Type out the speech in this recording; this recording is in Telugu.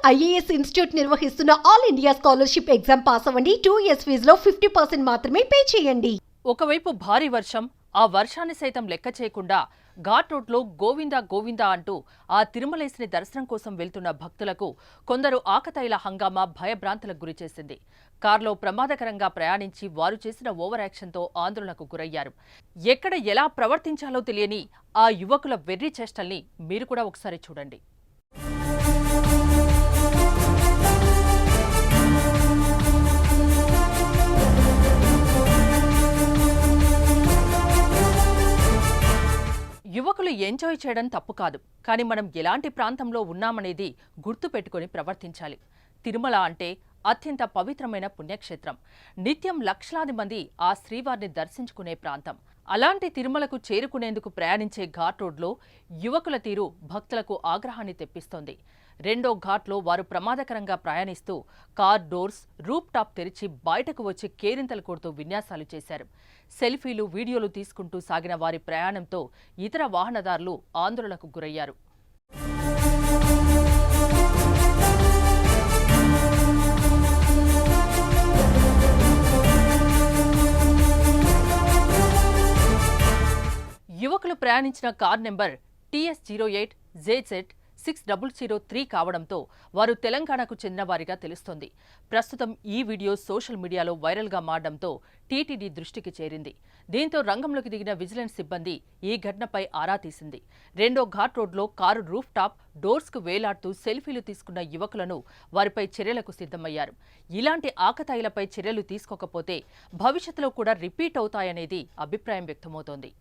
ఐఏఎస్ ఇన్స్టిట్యూట్ నిర్వహిస్తున్న all India scholarship exam pass అవ్వండి. 2 years ఫీజులో 50% మాత్రమే పే చేయండి. ఒకవైపు భారీ వర్షం, ఆ వర్షాన్ని సైతం లెక్క చేయకుండా ఘాట్ రోడ్లో గోవిందా గోవిందా అంటూ ఆ తిరుమలేసిని దర్శనం కోసం వెళ్తున్న భక్తులకు కొందరు ఆకతాయిల హంగామా భయభ్రాంతులకు గురిచేసింది. కార్లో ప్రమాదకరంగా ప్రయాణించి వారు చేసిన ఓవర్ యాక్షన్తో ఆందోళనకు గురయ్యారు. ఎక్కడ ఎలా ప్రవర్తించాలో తెలియని ఆ యువకుల వెర్రి చేష్టల్ని మీరు కూడా ఒకసారి చూడండి. యువకులు ఎంజాయ్ చేయడం తప్పు కాదు, కానీ మనం ఎలాంటి ప్రాంతంలో ఉన్నామనేది గుర్తు పెట్టుకుని ప్రవర్తించాలి. తిరుమల అంటే అత్యంత పవిత్రమైన పుణ్యక్షేత్రం. నిత్యం లక్షలాది మంది ఆ శ్రీవారిని దర్శించుకునే ప్రాంతం. అలాంటి తిరుమలకు చేరుకునేందుకు ప్రయాణించే ఘాట్ రోడ్లో యువకుల తీరు భక్తులకు ఆగ్రహాన్ని తెప్పిస్తోంది. రెండో ఘాట్లో వారు ప్రమాదకరంగా ప్రయాణిస్తూ కార్ డోర్స్, రూప్ టాప్ తెరిచి బయటకు వచ్చి కేరింతలు కొడుతూ విన్యాసాలు చేశారు. సెల్ఫీలు, వీడియోలు తీసుకుంటూ సాగిన వారి ప్రయాణంతో ఇతర వాహనదారులు ఆందోళనకు గురయ్యారు. యువకులు ప్రయాణించిన కార్ నెంబర్ TS08JZ6003 కావడంతో వారు తెలంగాణకు చెందిన వారిగా తెలుస్తోంది. ప్రస్తుతం ఈ వీడియో సోషల్ మీడియాలో వైరల్గా మారడంతో టీటీడీ దృష్టికి చేరింది. దీంతో రంగంలోకి దిగిన విజిలెన్స్ సిబ్బంది ఈ ఘటనపై ఆరా తీసింది. రెండో ఘాట్ రోడ్లో కారు రూఫ్ టాప్ డోర్స్కు వేలాడుతూ సెల్ఫీలు తీసుకున్న యువకులను వారిపై చర్యలకు సిద్ధమయ్యారు. ఇలాంటి ఆకతాయిలపై చర్యలు తీసుకోకపోతే భవిష్యత్తులో కూడా రిపీట్ అవుతాయనేది అభిప్రాయం వ్యక్తమవుతోంది.